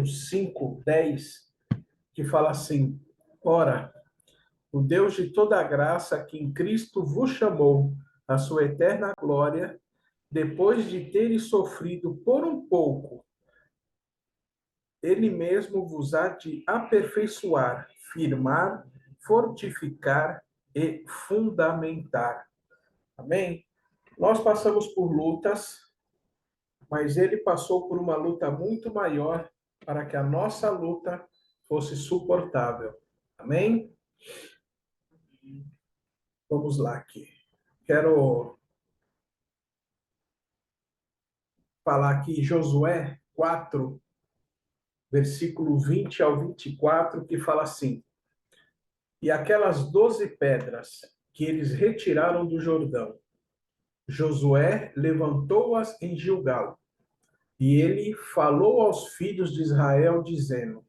5:10, que fala assim: Ora, o Deus de toda a graça que em Cristo vos chamou à sua eterna glória, depois de teres sofrido por um pouco, ele mesmo vos há de aperfeiçoar, firmar, fortificar e fundamentar. Amém? Nós passamos por lutas, mas ele passou por uma luta muito maior para que a nossa luta fosse suportável. Amém? Vamos lá aqui. Quero falar aqui Josué 4, versículo 20 ao 24, que fala assim: E aquelas 12 pedras que eles retiraram do Jordão, Josué levantou-as em Gilgal, e ele falou aos filhos de Israel, dizendo: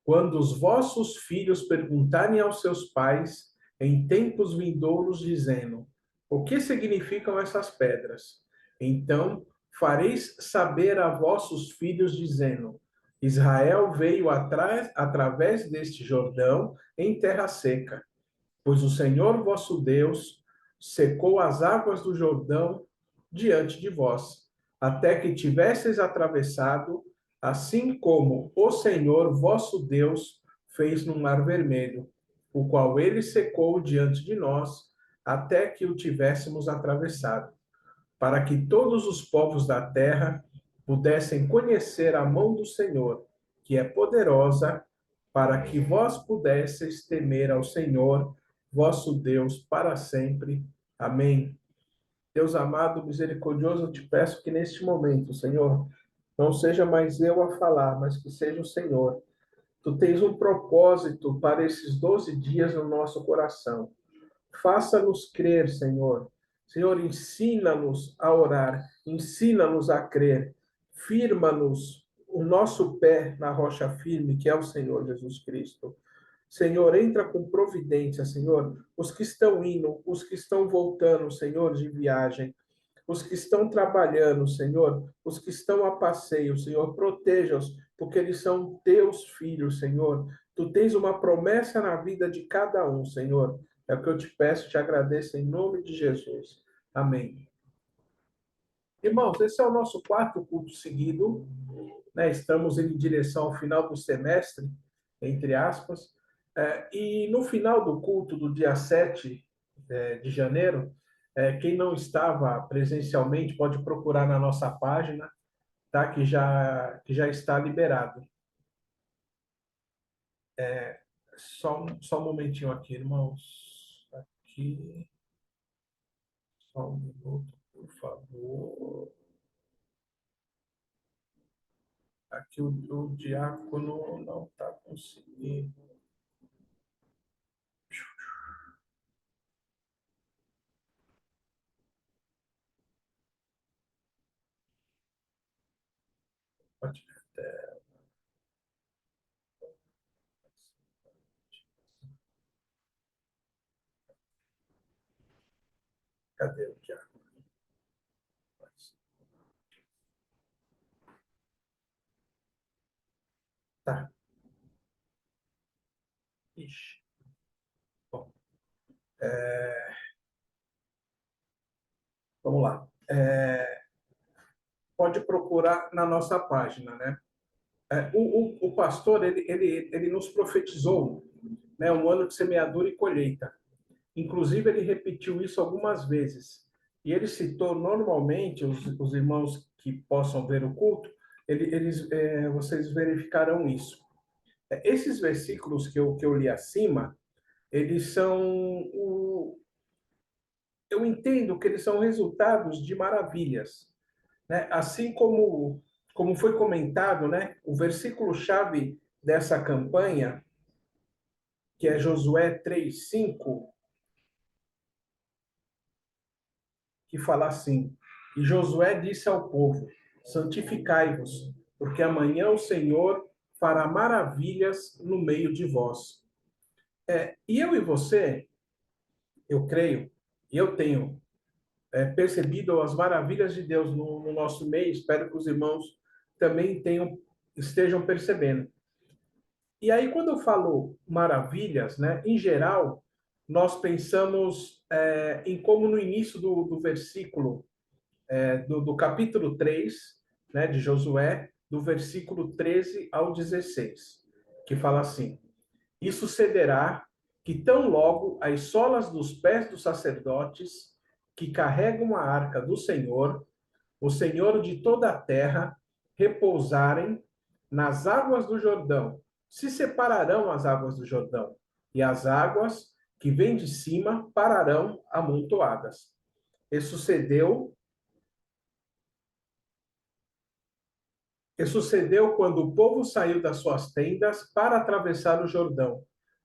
Quando os vossos filhos perguntarem aos seus pais em tempos vindouros, dizendo: O que significam essas pedras? Então fareis saber a vossos filhos, dizendo: Israel veio atrás, através deste Jordão em terra seca, pois o Senhor vosso Deus secou as águas do Jordão diante de vós, até que tivesseis atravessado, assim como o Senhor vosso Deus fez no Mar Vermelho, o qual ele secou diante de nós, até que o tivéssemos atravessado, para que todos os povos da terra pudessem conhecer a mão do Senhor, que é poderosa, para que vós pudesseis temer ao Senhor, vosso Deus, para sempre. Amém. Deus amado, misericordioso, eu te peço que neste momento, Senhor, não seja mais eu a falar, mas que seja o Senhor. Tu tens um propósito para esses 12 dias no nosso coração. Faça-nos crer, Senhor. Senhor, ensina-nos a orar, ensina-nos a crer. Firma-nos o nosso pé na rocha firme, que é o Senhor Jesus Cristo. Senhor, entra com providência, Senhor. Os que estão indo, os que estão voltando, Senhor, de viagem, os que estão trabalhando, Senhor, os que estão a passeio, Senhor, proteja-os, porque eles são teus filhos, Senhor. Tu tens uma promessa na vida de cada um, Senhor. É o que eu te peço, te agradeço em nome de Jesus. Amém. Irmãos, esse é o nosso quarto culto seguido, né? Estamos em direção ao final do semestre, entre aspas. E no final do culto do dia 7 de janeiro, quem não estava presencialmente pode procurar na nossa página, tá? Que já está liberado. Só um momentinho aqui, irmãos. Aqui, só um minuto, por favor. Aqui o diácono não está conseguindo. Pode até. Cadê o diácono? Tá. Ixi. Bom, vamos lá. Pode procurar na nossa página, né? O pastor, ele nos profetizou, né, um ano de semeadura e colheita. Inclusive, ele repetiu isso algumas vezes. E ele citou, normalmente, os irmãos que possam ver o culto, vocês verificarão isso. Esses versículos que eu li acima, eles são eu entendo que eles são resultados de maravilhas, né? Assim como foi comentado, né? O versículo-chave dessa campanha, que é Josué 3:5, que fala assim: E Josué disse ao povo: Santificai-vos, porque amanhã o Senhor fará maravilhas no meio de vós. E eu e você, eu creio, e eu tenho percebido as maravilhas de Deus no nosso meio. Espero que os irmãos também tenham estejam percebendo. E aí, quando eu falo maravilhas, né, em geral, nós pensamos em como no início do versículo, do capítulo 3, né, de Josué, do versículo 13 ao 16, que fala assim: E sucederá que tão logo as solas dos pés dos sacerdotes que carregam a arca do Senhor, o Senhor de toda a terra, repousarem nas águas do Jordão, se separarão as águas do Jordão, e as águas que vêm de cima pararão amontoadas. E sucedeu E sucedeu quando o povo saiu das suas tendas para atravessar o Jordão,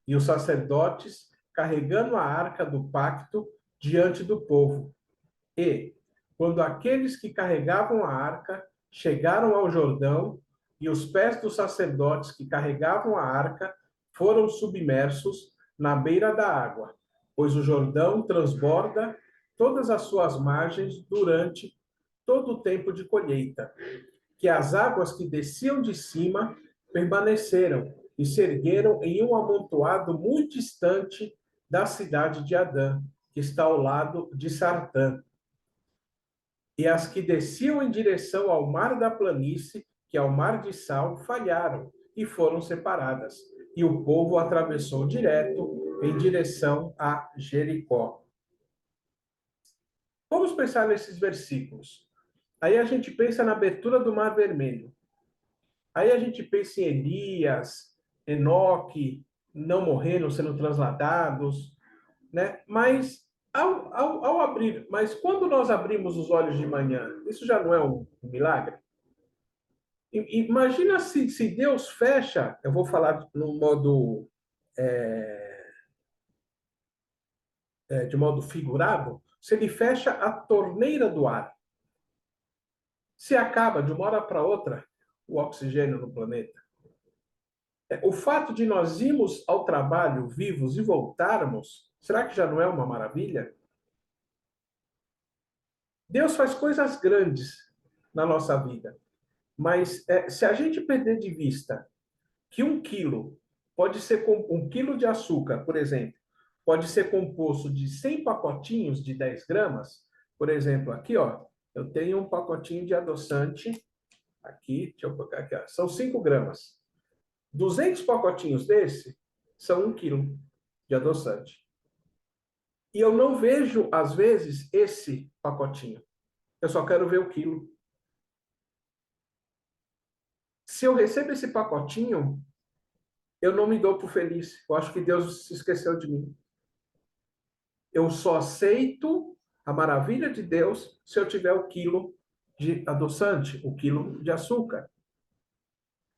e os sacerdotes carregando a arca do pacto diante do povo. E, quando aqueles que carregavam a arca chegaram ao Jordão, e os pés dos sacerdotes que carregavam a arca foram submersos na beira da água, pois o Jordão transborda todas as suas margens durante todo o tempo de colheita, que as águas que desciam de cima permaneceram e se ergueram em um amontoado muito distante da cidade de Adã, que está ao lado de Sartã. E as que desciam em direção ao mar da planície, que é o mar de Sal, falharam e foram separadas. E o povo atravessou direto em direção a Jericó. Vamos pensar nesses versículos. Aí a gente pensa na abertura do Mar Vermelho. Aí a gente pensa em Elias, Enoque, não morrendo, sendo transladados, né? Mas ao abrir, mas quando nós abrimos os olhos de manhã, isso já não é um milagre? Imagina se Deus fecha, eu vou falar no modo de modo figurado, se ele fecha a torneira do ar, se acaba de uma hora para outra o oxigênio no planeta. O fato de nós irmos ao trabalho vivos e voltarmos, será que já não é uma maravilha? Deus faz coisas grandes na nossa vida, mas se a gente perder de vista que 1 quilo pode ser 1 quilo de açúcar, por exemplo, pode ser composto de 100 pacotinhos de 10 gramas, por exemplo, aqui, ó, eu tenho um pacotinho de adoçante, aqui, deixa eu colocar aqui, ó, são 5 gramas. 200 pacotinhos desse são 1 quilo de adoçante. E eu não vejo, às vezes, esse pacotinho. Eu só quero ver o quilo. Se eu recebo esse pacotinho, eu não me dou por feliz. Eu acho que Deus se esqueceu de mim. Eu só aceito a maravilha de Deus se eu tiver o quilo de adoçante, o quilo de açúcar.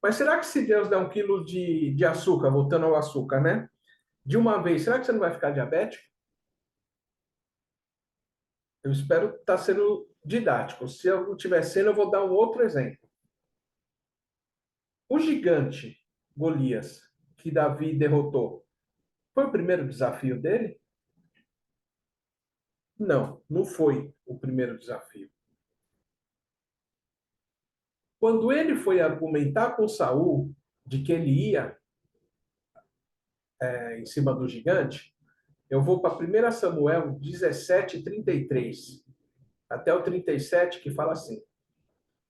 Mas será que se Deus der 1 quilo de açúcar, voltando ao açúcar, né? De uma vez, será que você não vai ficar diabético? Eu espero estar sendo didático. Se eu não estiver sendo, eu vou dar um outro exemplo. O gigante Golias, que Davi derrotou, foi o primeiro desafio dele? Não, não foi o primeiro desafio. Quando ele foi argumentar com Saul de que ele ia em cima do gigante, eu vou para 1 Samuel 17:33 até o 37, que fala assim: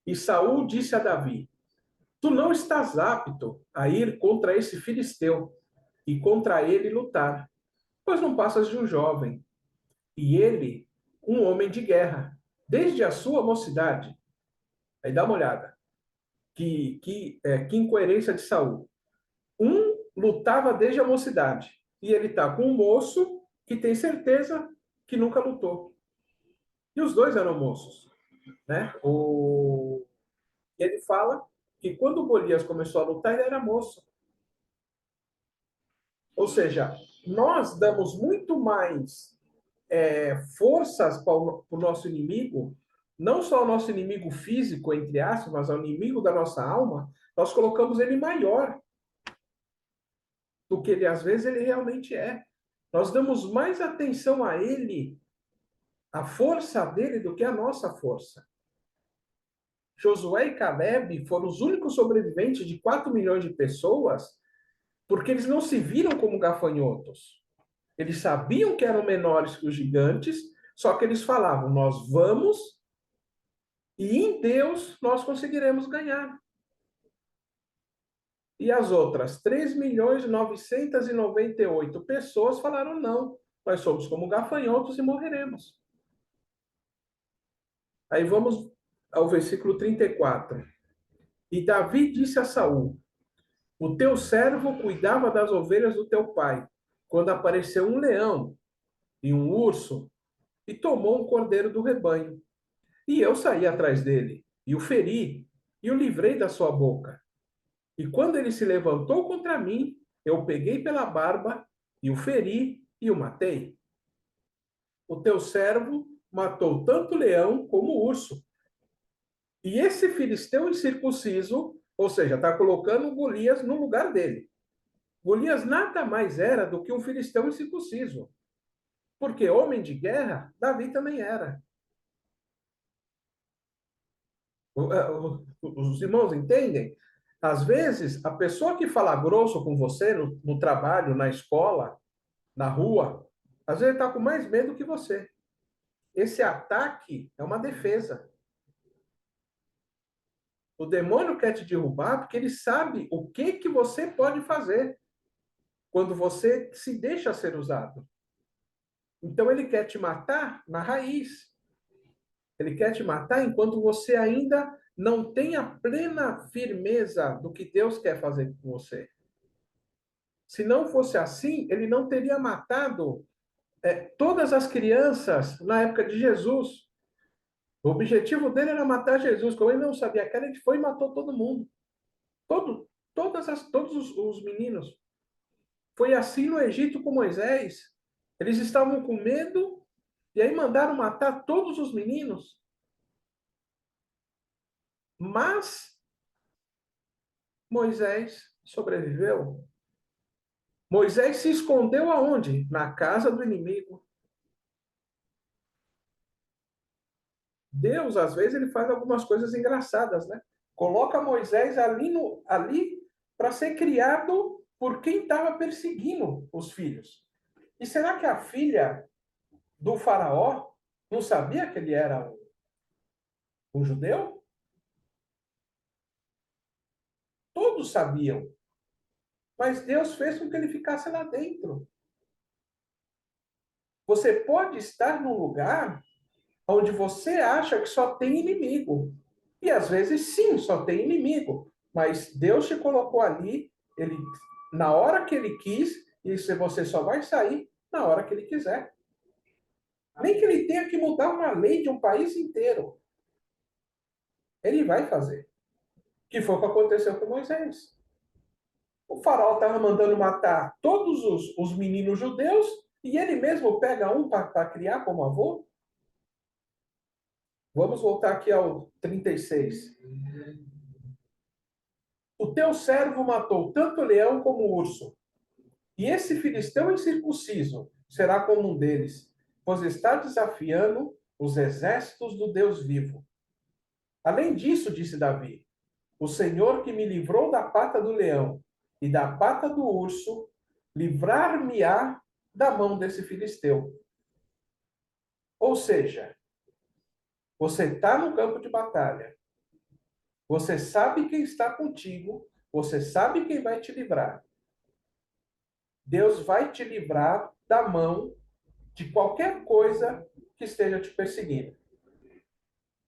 E Saul disse a Davi: Tu não estás apto a ir contra esse filisteu e contra ele lutar, pois não passas de um jovem, e ele um homem de guerra, desde a sua mocidade. Aí dá uma olhada. Que incoerência de Saul. Um lutava desde a mocidade, e ele está com um moço que tem certeza que nunca lutou. E os dois eram moços, né? Ele fala que quando Golias começou a lutar, ele era moço. Ou seja, nós damos muito mais forças para o nosso inimigo, não só o nosso inimigo físico, entre aspas, mas ao inimigo da nossa alma, nós colocamos ele maior do que ele, às vezes, ele realmente é. Nós damos mais atenção a ele, a força dele, do que a nossa força. Josué e Caleb foram os únicos sobreviventes de 4 milhões de pessoas, porque eles não se viram como gafanhotos. Eles sabiam que eram menores que os gigantes, só que eles falavam: nós vamos e em Deus nós conseguiremos ganhar. E as outras 3.998.000 pessoas falaram: não, nós somos como gafanhotos e morreremos. Aí vamos ao versículo 34. E Davi disse a Saul: o teu servo cuidava das ovelhas do teu pai, quando apareceu um leão e um urso, e tomou um cordeiro do rebanho. E eu saí atrás dele, e o feri, e o livrei da sua boca. E quando ele se levantou contra mim, eu o peguei pela barba, e o feri, e o matei. O teu servo matou tanto o leão como o urso. E esse filisteu incircunciso, ou seja, está colocando Golias no lugar dele. Golias nada mais era do que um filisteu incircunciso. Porque homem de guerra, Davi também era. Os irmãos entendem? Às vezes, a pessoa que fala grosso com você no trabalho, na escola, na rua, às vezes está com mais medo que você. Esse ataque é uma defesa. O demônio quer te derrubar porque ele sabe o que que você pode fazer quando você se deixa ser usado. Então ele quer te matar na raiz. Ele quer te matar enquanto você ainda não tem a plena firmeza do que Deus quer fazer com você. Se não fosse assim, ele não teria matado todas as crianças na época de Jesus. O objetivo dele era matar Jesus. Como ele não sabia que era, ele foi e matou todo mundo. Todos os meninos. Foi assim no Egito com Moisés. Eles estavam com medo e aí mandaram matar todos os meninos. Mas Moisés sobreviveu. Moisés se escondeu aonde? Na casa do inimigo. Deus, às vezes, ele faz algumas coisas engraçadas, né? Coloca Moisés ali para ser criado por quem estava perseguindo os filhos. E será que a filha do faraó não sabia que ele era um judeu? Todos sabiam. Mas Deus fez com que ele ficasse lá dentro. Você pode estar num lugar onde você acha que só tem inimigo. E às vezes sim, só tem inimigo. Mas Deus te colocou ali, ele, na hora que ele quis, e você só vai sair na hora que ele quiser. Nem que ele tenha que mudar uma lei de um país inteiro. Ele vai fazer. Que foi o que aconteceu com Moisés. O faraó estava mandando matar todos os meninos judeus e ele mesmo pega um para criar como avô. Vamos voltar aqui ao 36. O teu servo matou tanto o leão como o urso. E esse filisteu incircunciso será como um deles, pois está desafiando os exércitos do Deus vivo. Além disso, disse Davi, o Senhor que me livrou da pata do leão e da pata do urso, livrar-me-á da mão desse filisteu. Ou seja, você está no campo de batalha, você sabe quem está contigo, você sabe quem vai te livrar. Deus vai te livrar da mão de qualquer coisa que esteja te perseguindo.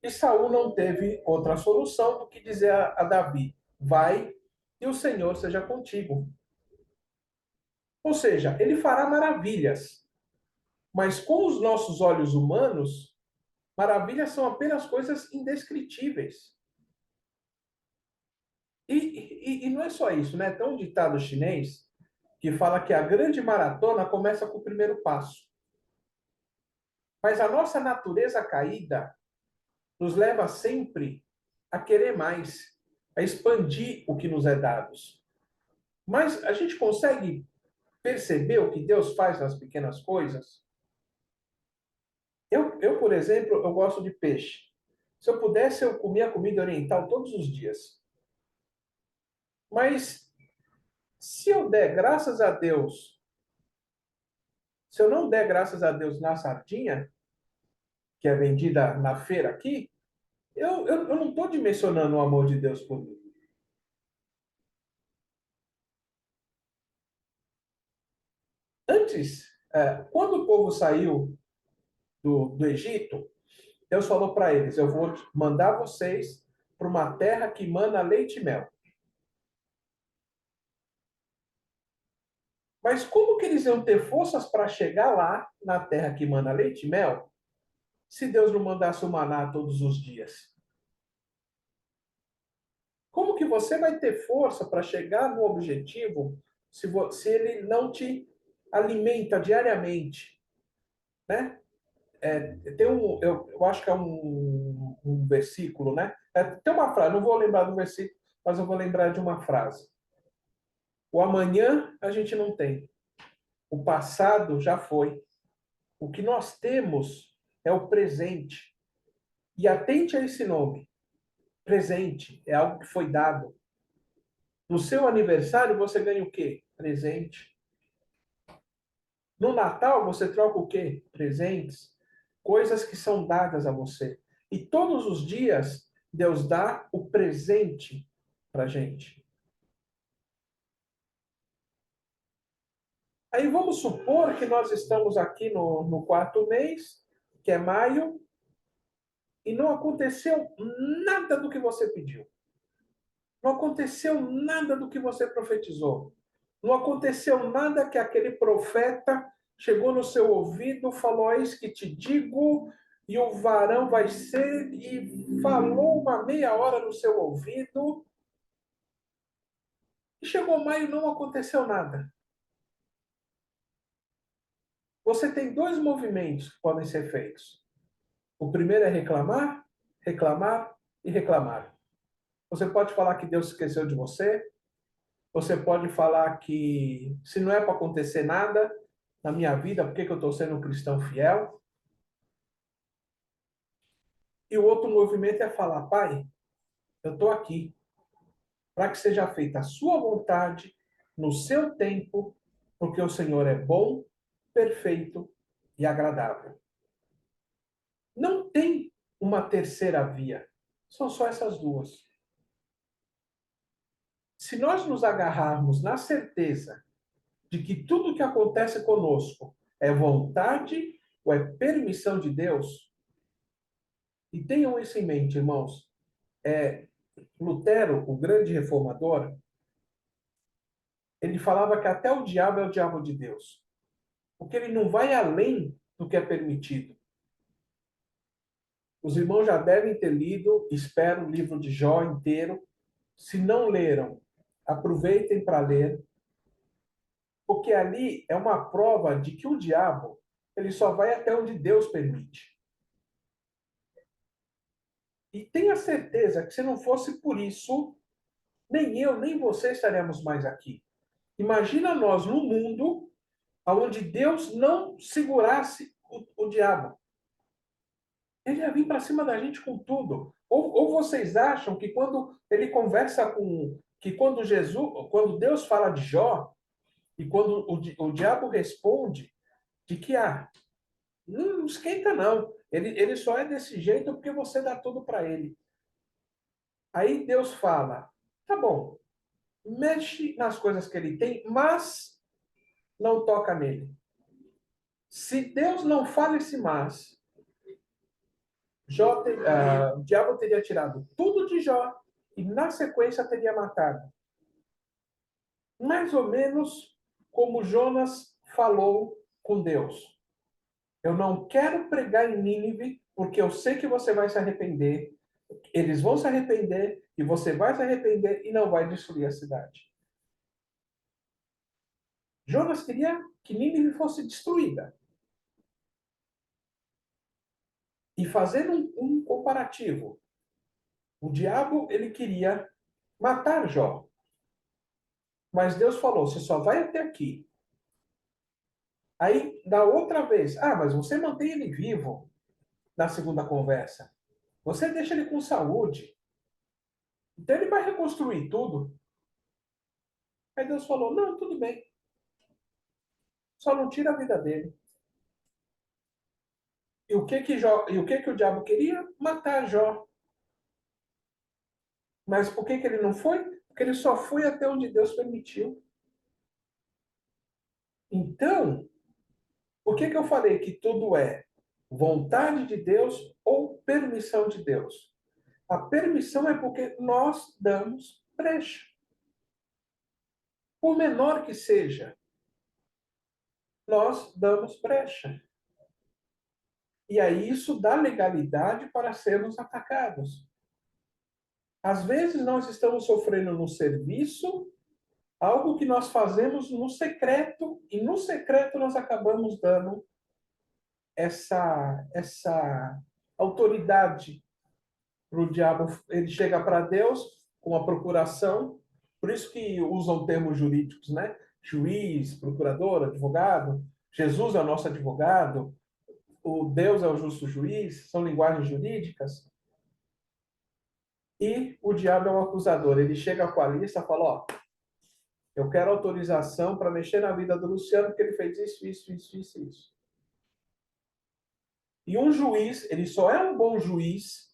E Saul não teve outra solução do que dizer a Davi: vai e o Senhor seja contigo. Ou seja, ele fará maravilhas, mas com os nossos olhos humanos, maravilhas são apenas coisas indescritíveis. E não é só isso, né? Tem um ditado chinês que fala que a grande maratona começa com o primeiro passo. Mas a nossa natureza caída nos leva sempre a querer mais, a expandir o que nos é dado. Mas a gente consegue perceber o que Deus faz nas pequenas coisas? Por exemplo, eu gosto de peixe. Se eu pudesse, eu comia comida oriental todos os dias. Mas se eu der graças a Deus, se eu não der graças a Deus na sardinha, que é vendida na feira aqui, eu não estou dimensionando o amor de Deus por mim. Antes, quando o povo saiu do Egito, Deus falou para eles: eu vou mandar vocês para uma terra que mana leite e mel. Mas como que eles iam ter forças para chegar lá, na terra que mana leite e mel, se Deus não mandasse o maná todos os dias? Como que você vai ter força para chegar no objetivo se ele não te alimenta diariamente, né? Eu acho que é um versículo, né? Tem uma frase, não vou lembrar do versículo, mas eu vou lembrar de uma frase. O amanhã a gente não tem. O passado já foi. O que nós temos é o presente. E atente a esse nome. Presente é algo que foi dado. No seu aniversário, você ganha o quê? Presente. No Natal, você troca o quê? Presentes. Coisas que são dadas a você. E todos os dias, Deus dá o presente para gente. Aí vamos supor que nós estamos aqui no quarto mês, que é maio, e não aconteceu nada do que você pediu. Não aconteceu nada do que você profetizou. Não aconteceu nada que aquele profeta chegou no seu ouvido, falou: eis que te digo, e o varão vai ser, e falou uma meia hora no seu ouvido, e chegou maio e não aconteceu nada. Você tem dois movimentos que podem ser feitos. O primeiro é reclamar, reclamar e reclamar. Você pode falar que Deus esqueceu de você. Você pode falar que se não é para acontecer nada na minha vida, por que que eu estou sendo um cristão fiel? E o outro movimento é falar: Pai, eu estou aqui para que seja feita a sua vontade no seu tempo, porque o Senhor é bom, perfeito e agradável. Não tem uma terceira via. São só essas duas. Se nós nos agarrarmos na certeza de que tudo que acontece conosco é vontade ou é permissão de Deus, e tenham isso em mente, irmãos, Lutero, o grande reformador, ele falava que até o diabo é o diabo de Deus, porque ele não vai além do que é permitido. Os irmãos já devem ter lido, espero, o livro de Jó inteiro. Se não leram, aproveitem para ler, porque ali é uma prova de que o diabo ele só vai até onde Deus permite. E tenha certeza que se não fosse por isso, nem eu, nem você estaremos mais aqui. Imagina nós no mundo onde Deus não segurasse o diabo. Ele ia vir para cima da gente com tudo. Ou vocês acham que quando ele conversa com. Que quando Deus fala de Jó, e quando o diabo responde, de que não esquenta não. Ele só é desse jeito porque você dá tudo para ele. Aí Deus fala: tá bom, mexe nas coisas que ele tem, mas não toca nele. Se Deus não fala esse mas, o diabo teria tirado tudo de Jó e, na sequência, teria matado. Mais ou menos como Jonas falou com Deus. Eu não quero pregar em Nínive, porque eu sei que você vai se arrepender. Eles vão se arrepender, e você vai se arrepender e não vai destruir a cidade. Jonas queria que Nínive fosse destruída. E fazendo um comparativo, o diabo ele queria matar Jó. Mas Deus falou: você só vai até aqui. Aí, da outra vez, mas você mantém ele vivo na segunda conversa. Você deixa ele com saúde. Então ele vai reconstruir tudo. Aí Deus falou: não, tudo bem. Só não tira a vida dele. E o que que o diabo queria? Matar Jó. Mas por que que ele não foi? Porque ele só foi até onde Deus permitiu. Então, por que que eu falei que tudo é vontade de Deus ou permissão de Deus? A permissão é porque nós damos brecha. Por menor que seja, nós damos brecha. E aí isso dá legalidade para sermos atacados. Às vezes nós estamos sofrendo no serviço algo que nós fazemos no secreto, e no secreto nós acabamos dando essa autoridade para o diabo. Ele chega para Deus com a procuração, por isso que usam termos jurídicos, né? Juiz, procurador, advogado. Jesus é o nosso advogado, o Deus é o justo juiz, são linguagens jurídicas. E o diabo é o acusador. Ele chega com a lista e fala: ó, eu quero autorização para mexer na vida do Luciano, porque ele fez isso, isso, isso, isso, isso. E um juiz, ele só é um bom juiz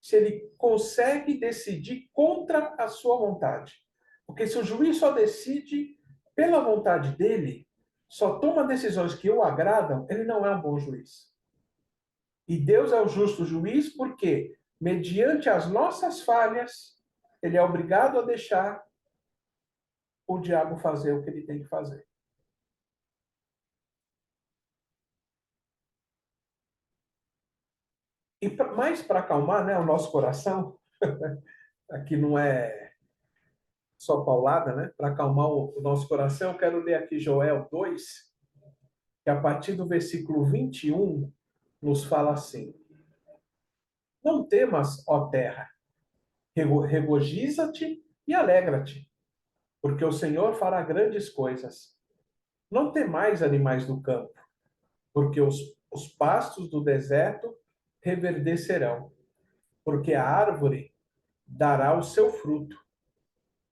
se ele consegue decidir contra a sua vontade. Porque se o juiz só decide pela vontade dele, só toma decisões que o agradam, ele não é um bom juiz. E Deus é o justo juiz porque, mediante as nossas falhas, ele é obrigado a deixar o diabo fazer o que ele tem que fazer. E mais para acalmar, né, o nosso coração, aqui não é só paulada, né? Para acalmar o nosso coração, eu quero ler aqui Joel 2, que a partir do versículo 21 nos fala assim: não temas, ó terra, regozija-te e alegra-te, porque o Senhor fará grandes coisas. Não temais, animais do campo, porque os pastos do deserto reverdecerão, porque a árvore dará o seu fruto,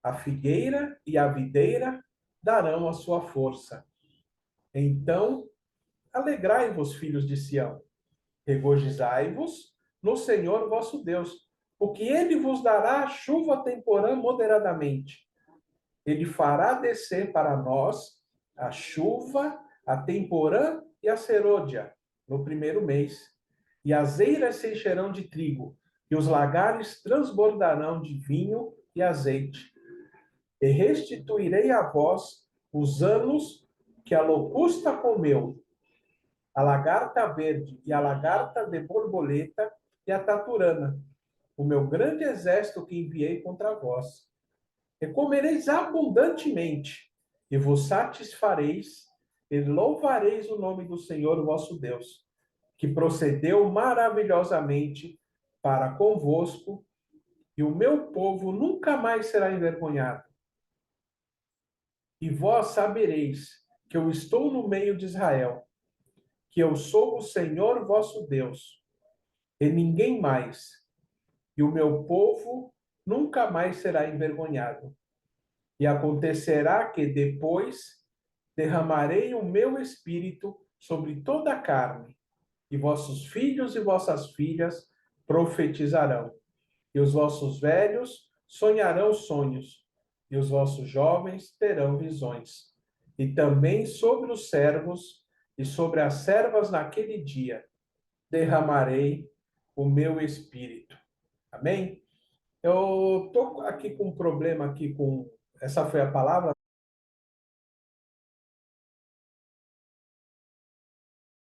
a figueira e a videira darão a sua força. Então, alegrai-vos, filhos de Sião, regozijai-vos no Senhor vosso Deus, porque ele vos dará a chuva temporã moderadamente. Ele fará descer para nós a chuva, a temporã e a serôdia no primeiro mês. E as eiras se encherão de trigo, e os lagares transbordarão de vinho e azeite. E restituirei a vós os anos que a locusta comeu, a lagarta verde e a lagarta de borboleta e a taturana, o meu grande exército que enviei contra vós. E comereis abundantemente, e vos satisfareis, e louvareis o nome do Senhor vosso Deus, que procedeu maravilhosamente para convosco, e o meu povo nunca mais será envergonhado. E vós sabereis que eu estou no meio de Israel, que eu sou o Senhor vosso Deus, e ninguém mais, e o meu povo nunca mais será envergonhado. E acontecerá que depois derramarei o meu espírito sobre toda a carne, e vossos filhos e vossas filhas profetizarão, e os vossos velhos sonharão sonhos, e os vossos jovens terão visões. E também sobre os servos e sobre as servas naquele dia derramarei o meu espírito. Amém? Eu estou aqui com um problema aqui com essa foi a palavra